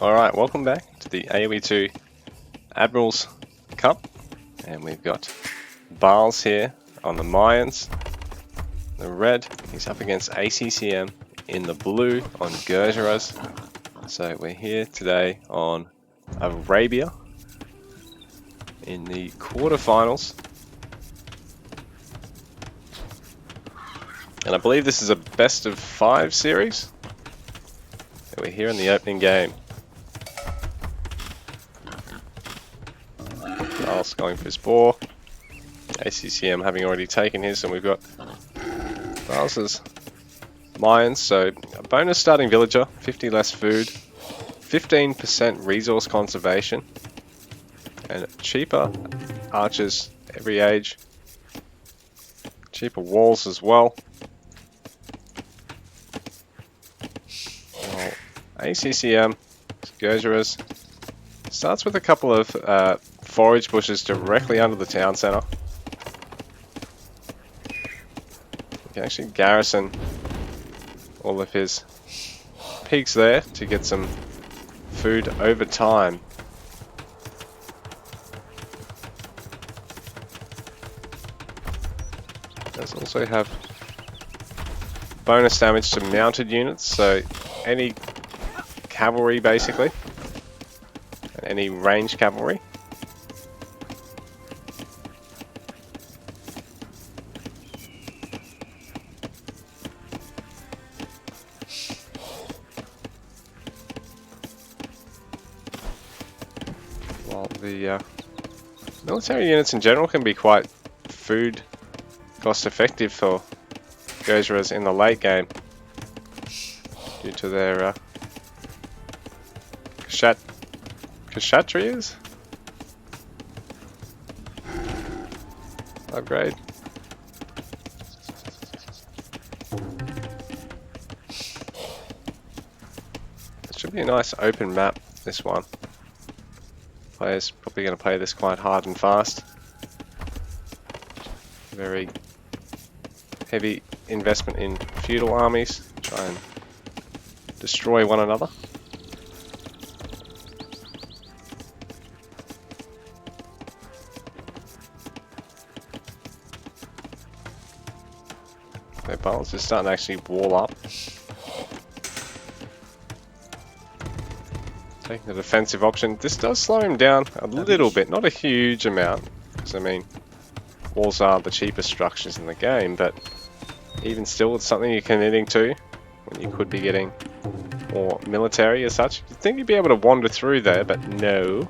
Alright, welcome back to the AoE2 Admirals Cup, and we've got Barles here on the Mayans, the red. He's up against ACCM in the blue on Gergeras. So we're here today on Arabia in the quarterfinals, and I believe this is a best of 5 series. And we're here in the opening game. Barles going for his boar. ACCM having already taken his, and we've got Barles' Mayans. So a bonus starting villager, 50 less food, 15% resource conservation, and cheaper archers every age, cheaper walls as well. Well, ACCM, Gergeras, starts with a couple of forage bushes directly under the town centre. You can actually garrison all of his pigs there to get some food over time. Does also have bonus damage to mounted units, so any cavalry basically, and any ranged cavalry. While the military units in general can be quite food cost effective for Gergeras in the late game due to their Kshatriyas upgrade. It should be a nice open map, this one. Players probably going to play this quite hard and fast. Very heavy investment in feudal armies, try and destroy one another. So Barles is starting to actually wall up. Taking the defensive option. This does slow him down a little bit, not a huge amount, because I mean, walls are the cheapest structures in the game, but even still, it's something you're committing to when you could be getting more military as such. You'd think you'd be able to wander through there, but no.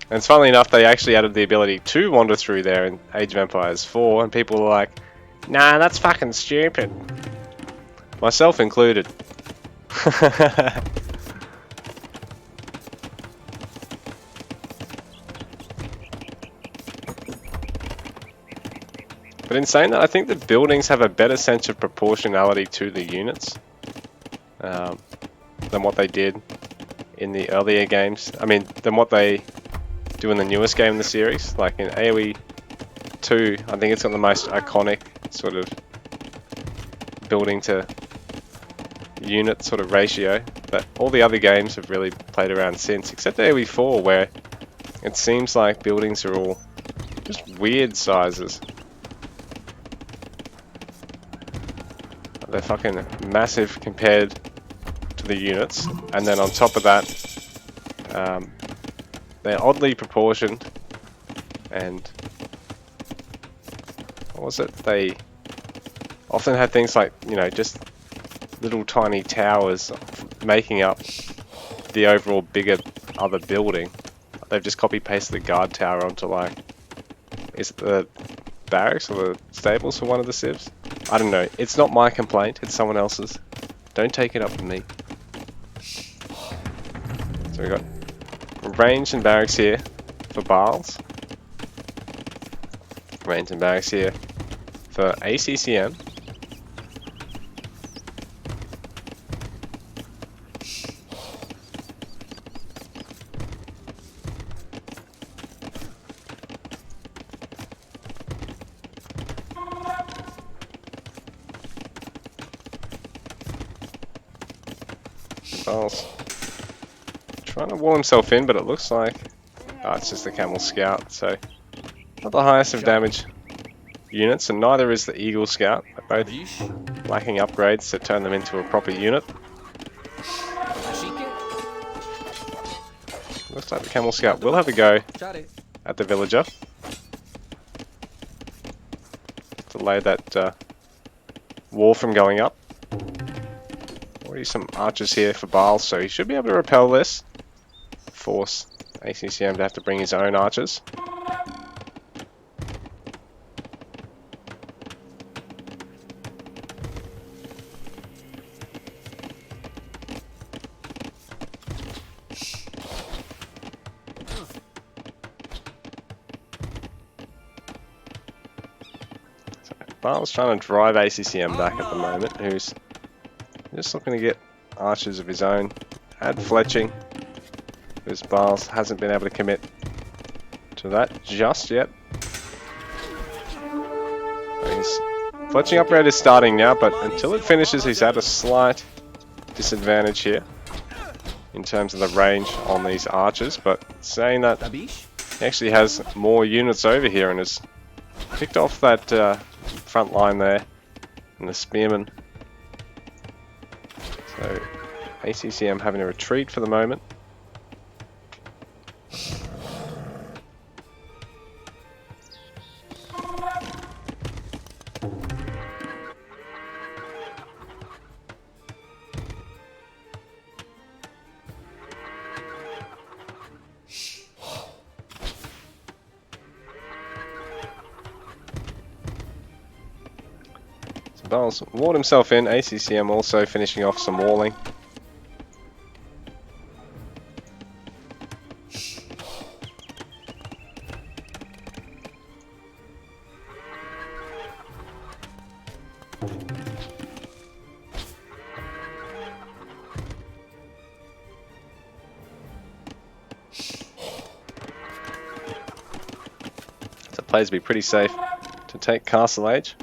And it's funnily enough, they actually added the ability to wander through there in Age of Empires 4, and people were like, nah, that's fucking stupid. Myself included. But in saying that, I think the buildings have a better sense of proportionality to the units than what they did in the earlier games. I mean, than what they do in the newest game in the series. Like in AoE2, I think it's got the most iconic sort of building to unit sort of ratio. But all the other games have really played around since, except AoE4, where it seems like buildings are all just weird sizes. They're fucking massive compared to the units, and then on top of that, they're oddly proportioned, and what was it? They often had things like, you know, just little tiny towers making up the overall bigger other building. They've just copy-pasted the guard tower onto, like, is it the barracks or the stables for one of the civs? I don't know. It's not my complaint. It's someone else's. Don't take it up with me. So we've got range and barracks here for Barles. Range and barracks here for ACCM. Barles trying to wall himself in, but it looks like it's just the Camel Scout, so not the highest of damage units, and neither is the Eagle Scout. They're both lacking upgrades to turn them into a proper unit. Looks like the Camel Scout will have a go at the villager. Delay that wall from going up. Already some archers here for Barles, so he should be able to repel this. Force ACCM to have to bring his own archers. Barles trying to drive ACCM back at the moment, who's just looking to get archers of his own. Add fletching, because Barles hasn't been able to commit to that just yet. His fletching upgrade is starting now, but until it finishes he's at a slight disadvantage here in terms of the range on these archers, but saying that he actually has more units over here and has picked off that front line there and the spearmen. So ACCM having a retreat for the moment. Barles walled himself in, ACCM also finishing off some walling. So players be pretty safe to take Castle Age.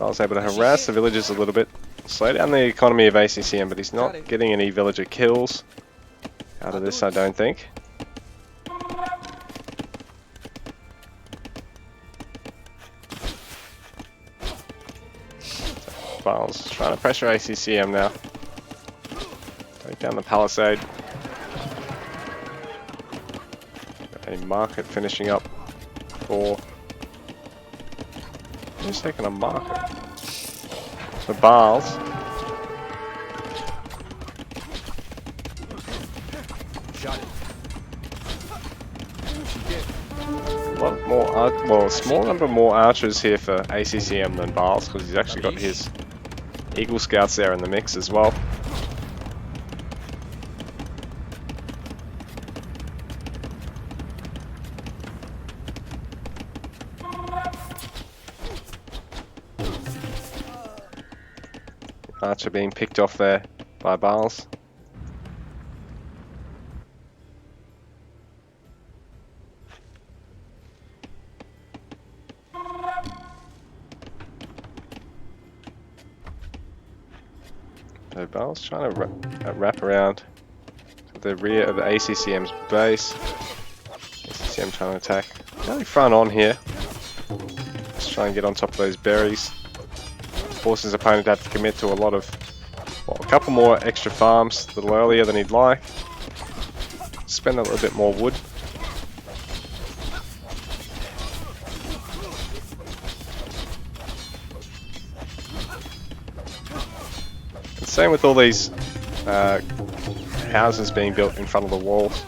I was able to harass the villagers a little bit, slow down the economy of ACCM, but he's not getting any villager kills out of this, I don't think. Barles trying to pressure ACCM now. Break down the palisade. A market finishing up for... Who's taking a market? For Barles. A lot more, well, a small number more archers here for ACCM than Barles, because he's actually got his Eagle Scouts there in the mix as well. Archer being picked off there by Barles. So Barles trying to wrap around to the rear of the ACCM's base. ACCM trying to attack fairly front on here. Let's try and get on top of those berries. Force his opponent to have to commit to a lot of, well, a couple more extra farms a little earlier than he'd like. Spend a little bit more wood. And same with all these houses being built in front of the walls.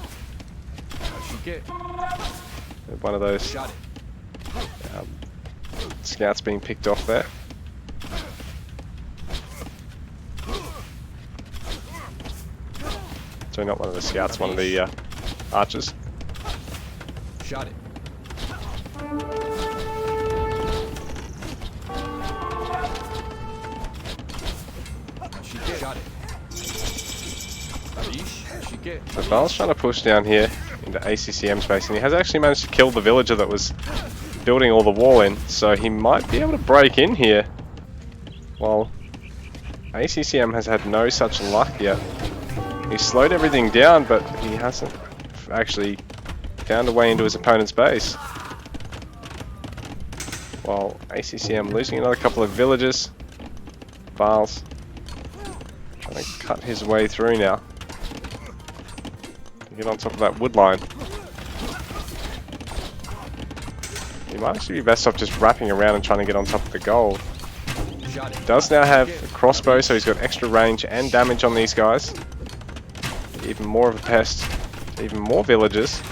One of those scouts being picked off there. So not one of the scouts, one of the archers. Shot it. So Barles trying to push down here into ACCM space, and he has actually managed to kill the villager that was building all the wall in, so he might be able to break in here. Well, ACCM has had no such luck yet. He slowed everything down, but he hasn't actually found a way into his opponent's base. While ACCM losing another couple of villagers. Barles trying to cut his way through now. Get on top of that wood line. He might actually be best off just wrapping around and trying to get on top of the gold. He does now have a crossbow, so he's got extra range and damage on these guys. Even more of a pest. Even more villagers.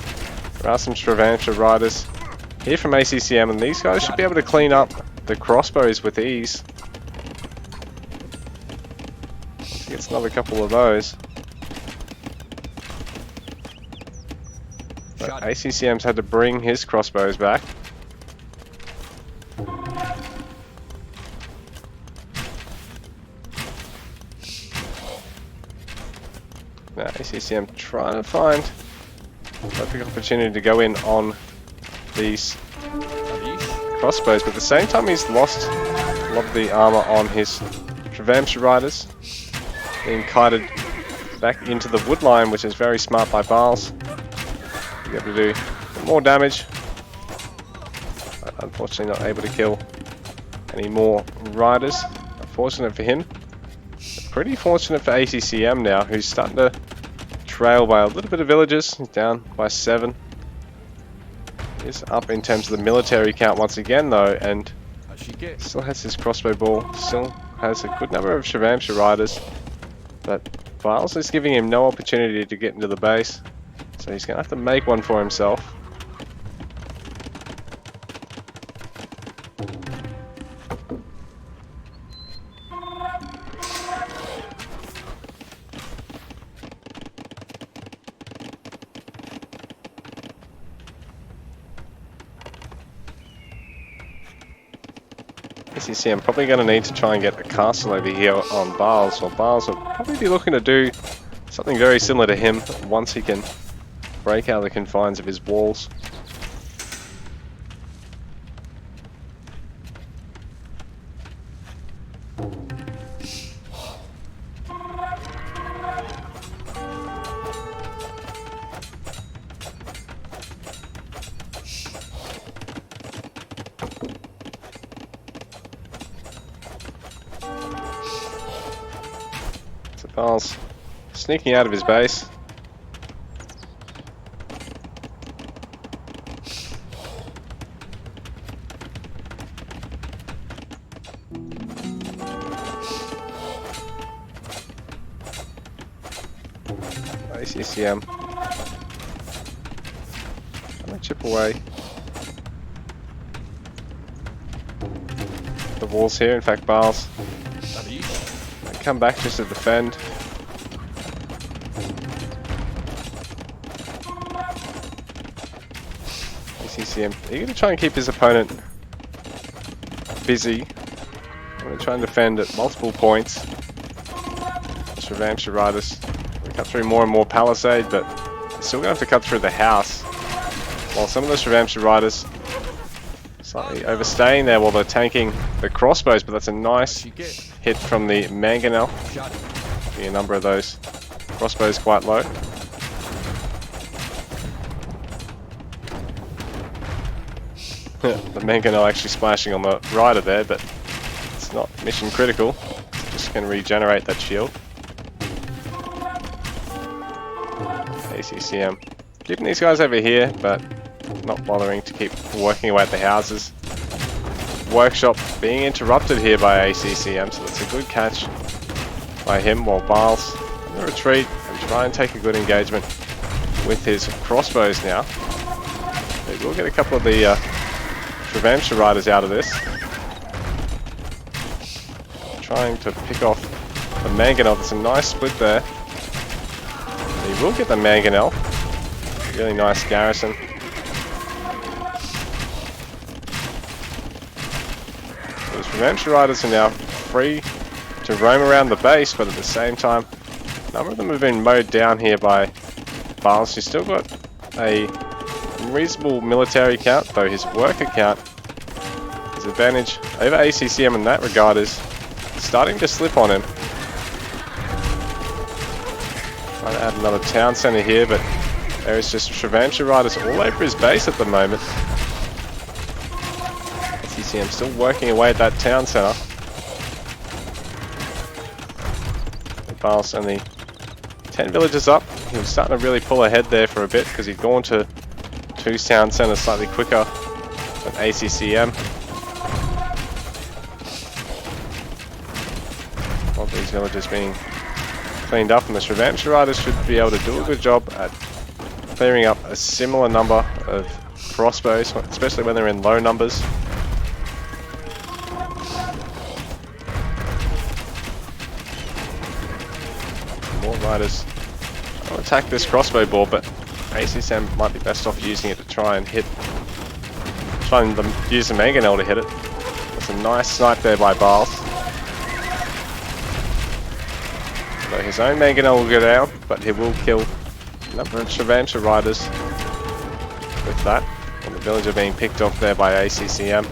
There are some Stravantia riders here from ACCM, and these guys should be able to clean up the crossbows with ease. He gets another couple of those. But ACCM's had to bring his crossbows back. Now ACCM trying to find a perfect opportunity to go in on these crossbows, but at the same time he's lost a lot of the armor on his Travamsha riders, being kited back into the wood line, which is very smart by Barles. Be able to do more damage, but unfortunately not able to kill any more riders. Unfortunate for him, but pretty fortunate for ACCM now, who's starting to trail by a little bit of villagers. He's down by 7. He's up in terms of the military count once again though, and still has his crossbow ball, still has a good number of Travamsha riders, but Barles is giving him no opportunity to get into the base, so he's going to have to make one for himself. ACCM probably going to need to try and get a castle over here on Barles, or Barles will probably be looking to do something very similar to him once he can break out of the confines of his walls. Barles sneaking out of his base. ACCM. I'm gonna chip away the walls here. In fact, Barles come back just to defend. ACCM eager to try and keep his opponent busy. I'm going to try and defend at multiple points. Travamsha riders we cut through more and more palisade, but they're still going to have to cut through the house. While some of the Travamsha riders slightly overstaying there while they're tanking the crossbows, but that's a nice hit from the mangonel. A number of those crossbows quite low. The mangonel actually splashing on the rider there, but it's not mission critical. It's just going to regenerate that shield. ACCM keeping these guys over here, but not bothering to keep working away at the houses. Workshop being interrupted here by ACCM, so that's a good catch by him, while Barles will retreat and try and take a good engagement with his crossbows now. He will get a couple of the Travamsha riders out of this. Trying to pick off the mangonel. There's a nice split there. He will get the mangonel. Really nice garrison. Those Travamsha riders are now free to roam around the base, but at the same time, a number of them have been mowed down here by Barles, who's still got a reasonable military count, though his worker count, his advantage over ACCM in that regard is starting to slip on him. Trying to add another town centre here, but there is just Travanture Riders all over his base at the moment. ACCM still working away at that town centre. Barles only 10 villages up. He was starting to really pull ahead there for a bit because he'd gone to 2 town centres slightly quicker than ACCM. All these villages being cleaned up, and the Travanture Riders should be able to do a good job at clearing up a similar number of crossbows, especially when they're in low numbers. More riders will attack this crossbow bore, but ACCM might be best off using it to try and use the mangonel to hit it. That's a nice snipe there by Barles. So his own mangonel will go down, but he will kill a number of Travanture Riders with that. And the villager being picked off there by ACCM.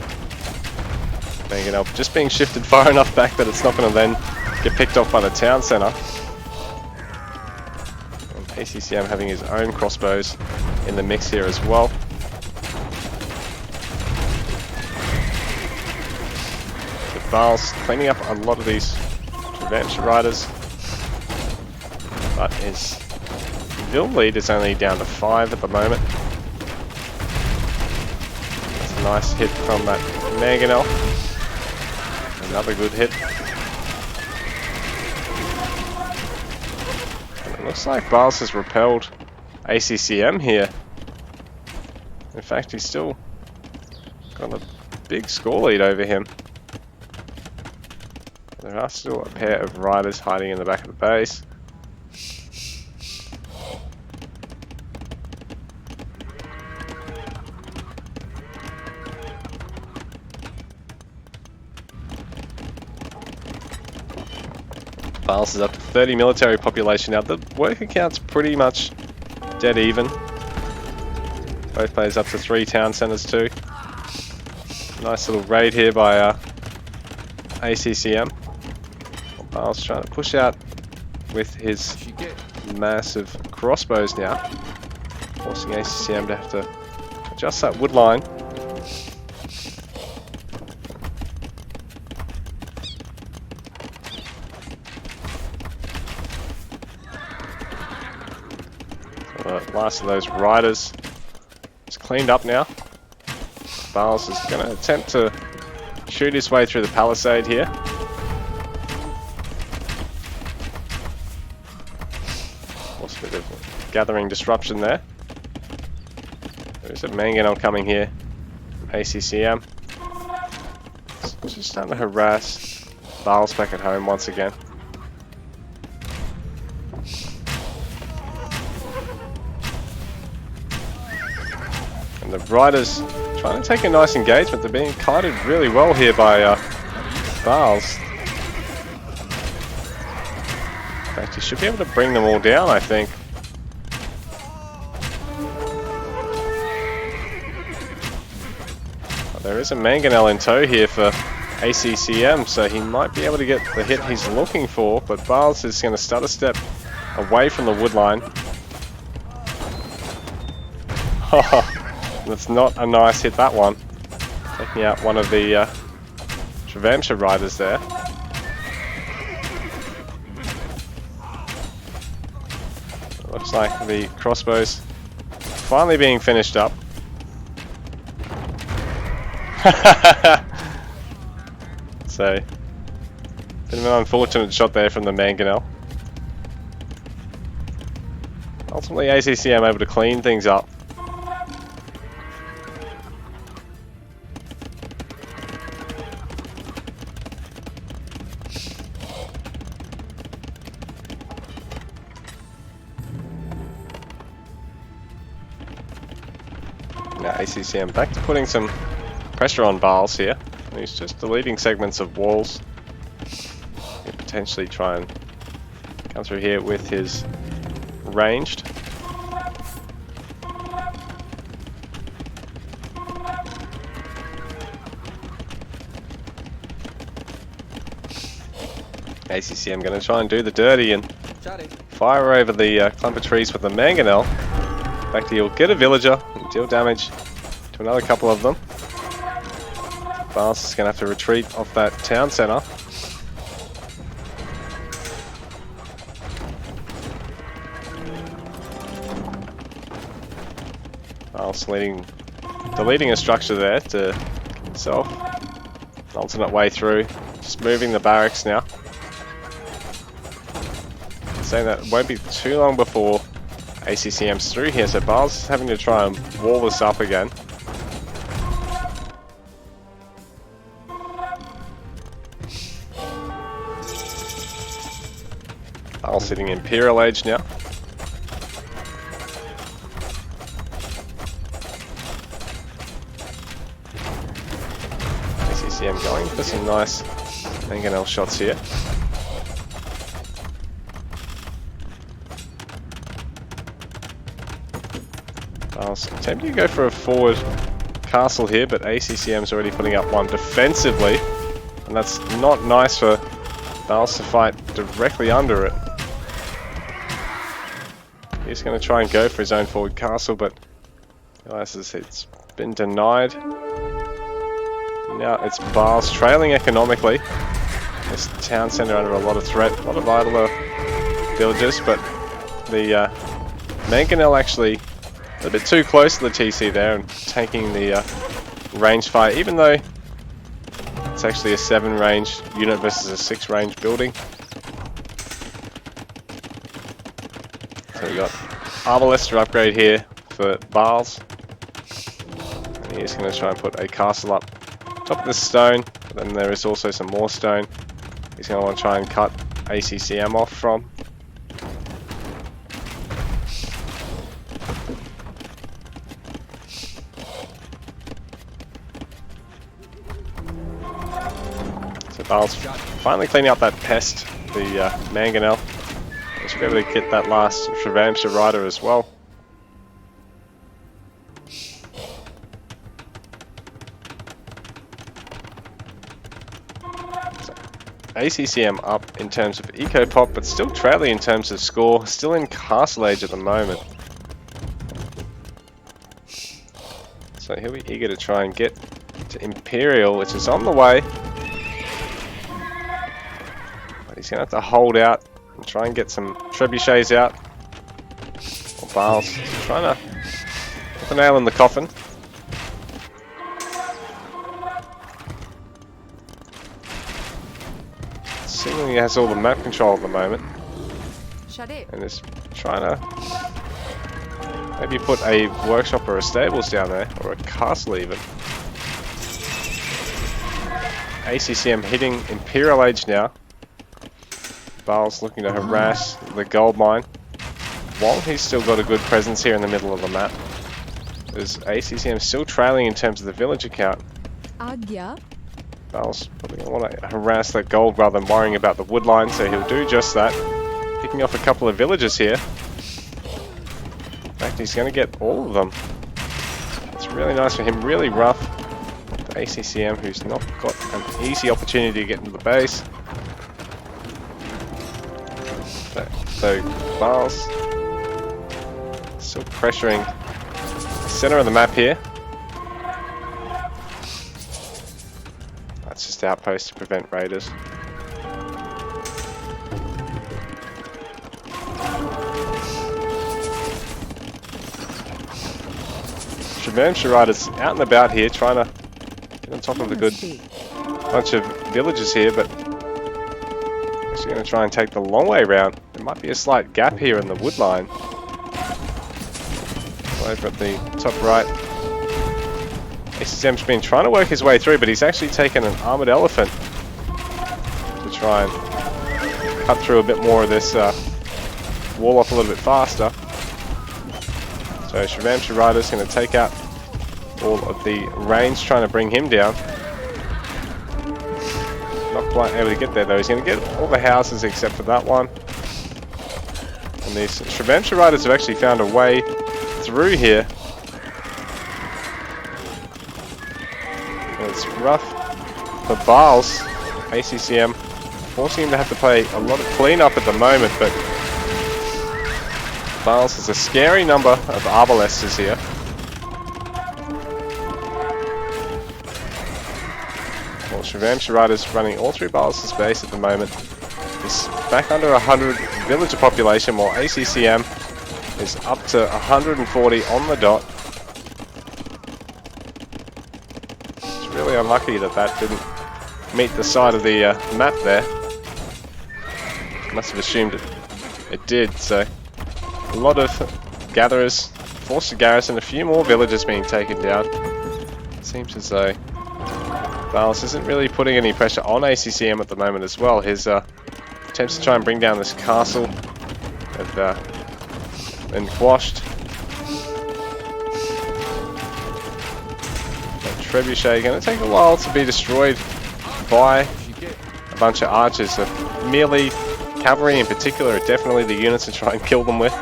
Mangonel just being shifted far enough back that it's not going to then get picked off by the town centre. ACCM having his own crossbows in the mix here as well. The Barles cleaning up a lot of these Travanture Riders, but his Vil lead is only down to 5 at the moment. That's a nice hit from that mangonel. Another good hit. Looks like Barles has repelled ACCM here. In fact, he's still got a big score lead over him. There are still a pair of riders hiding in the back of the base. Barles is up to 30 military population now. The worker count's pretty much dead even. Both players up to 3 town centres too. Nice little raid here by ACCM. Barles trying to push out with his massive crossbows now, forcing ACCM to have to adjust that wood line. Last of those riders is cleaned up now. Barles is going to attempt to shoot his way through the palisade here. Also a bit of gathering disruption there. There's a mangonel coming here from ACCM. It's just starting to harass Barles back at home once again. And the riders trying to take a nice engagement. They're being kited really well here by Barles. In fact, he should be able to bring them all down, I think. But there is a mangonel in tow here for ACCM, so he might be able to get the hit he's looking for, but Barles is going to start a step away from the wood line. That's not a nice hit, that one. Taking out one of the Travanture Riders there. It looks like the crossbows finally being finished up. So, bit of an unfortunate shot there from the mangonel. Ultimately, ACCM able to clean things up. Now ACCM back to putting some pressure on Barles here. He's just deleting segments of walls. He'll potentially try and come through here with his ranged. ACCM going to try and do the dirty and Shot it. fire over the clump of trees with the mangonel. In fact, he'll get a villager and deal damage to another couple of them. Barles is going to have to retreat off that town centre. Barles deleting a structure there to himself. An alternate way through. Just moving the barracks now. Saying that it won't be too long before ACCM's through here, so Barles is having to try and wall this up again. Barles sitting Imperial Age now. ACCM going for some nice mangonel shots here. Barles attempting to go for a forward castle here, but ACCM's already putting up one defensively, and that's not nice for Barles to fight directly under it. He's going to try and go for his own forward castle, but realizes it's been denied. Now it's Barles trailing economically. This town centre under a lot of threat, a lot of idler villagers, but the mangonel actually a little bit too close to the TC there and taking the range fight, even though it's actually a 7 range unit versus a 6 range building. So we got Arbalester upgrade here for Barles. And he's going to try and put a castle up top of the stone, but then there is also some more stone he's going to want to try and cut ACCM off from. So Barles finally cleaning up that pest, the mangonel. We should be able to get that last Shravamsha rider as well. So, ACCM up in terms of eco pop, but still trailing in terms of score. Still in castle age at the moment. So he'll be eager to try and get to Imperial, which is on the way. But he's going to have to hold out and try and get some trebuchets out. Or Barles trying to put the nail in the coffin. Seemingly has all the map control at the moment. And is trying to maybe put a workshop or a stables down there, or a castle even. ACCM hitting Imperial Age now. Barles looking to harass the gold mine, while he's still got a good presence here in the middle of the map. There's ACCM still trailing in terms of the villager count. Barles probably going to want to harass that gold rather than worrying about the wood line, so he'll do just that. Picking off a couple of villagers here. In fact, he's going to get all of them. It's really nice for him, really rough for ACCM, who's not got an easy opportunity to get into the base. So Barles still pressuring the center of the map here. That's just outposts to prevent raiders. Shravamsha riders out and about here, trying to get on top of a good bunch of villagers here, but actually going to try and take the long way around. There might be a slight gap here in the wood line. Over at the top right. ACCM's been trying to work his way through, but he's actually taken an armoured elephant to try and cut through a bit more of this wall off a little bit faster. So Shravamsha rider's going to take out all of the range, trying to bring him down. Not quite able to get there though. He's going to get all the houses except for that one. And these Shravamsha riders have actually found a way through here. And it's rough for Barles. ACCM forcing him to have to play a lot of cleanup at the moment, but Barles has a scary number of Arbalests here. Well, Shriramshirada's running all through Barles' base at the moment. He's back under 100 villager population, while ACCM is up to 140 on the dot. It's really unlucky that that didn't meet the side of the map there. Must have assumed it did, so a lot of gatherers forced to garrison, a few more villagers being taken down. It seems as though Barles isn't really putting any pressure on ACCM at the moment as well. His attempts to try and bring down this castle have been quashed. That trebuchet going to take a while to be destroyed by a bunch of archers. Merely cavalry in particular are definitely the units to try and kill them with.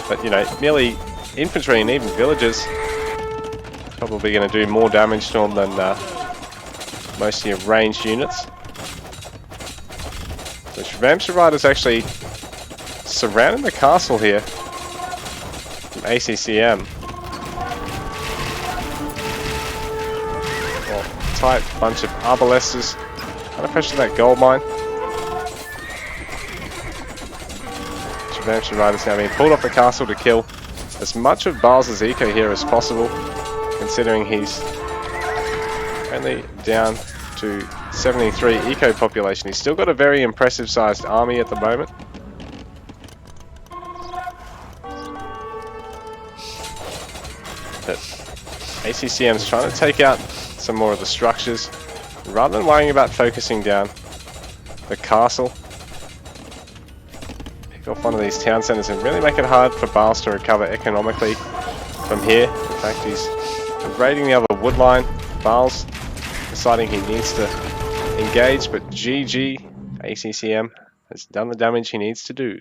But you know, merely infantry and even villagers probably going to do more damage to them than most of your ranged units. So Shriramshirada's actually surrounding the castle here from ACCM. Well, tight bunch of Arbalests trying to pressure that gold mine. Shriramshirada's now being pulled off the castle to kill as much of Barles' eco here as possible, considering he's only down to 73 eco population. He's still got a very impressive sized army at the moment. But ACCM's trying to take out some more of the structures rather than worrying about focusing down the castle. Pick off one of these town centers and really make it hard for Barles to recover economically from here. In fact, he's raiding the other wood line. Barles deciding he needs to engage, but GG, ACCM has done the damage he needs to do.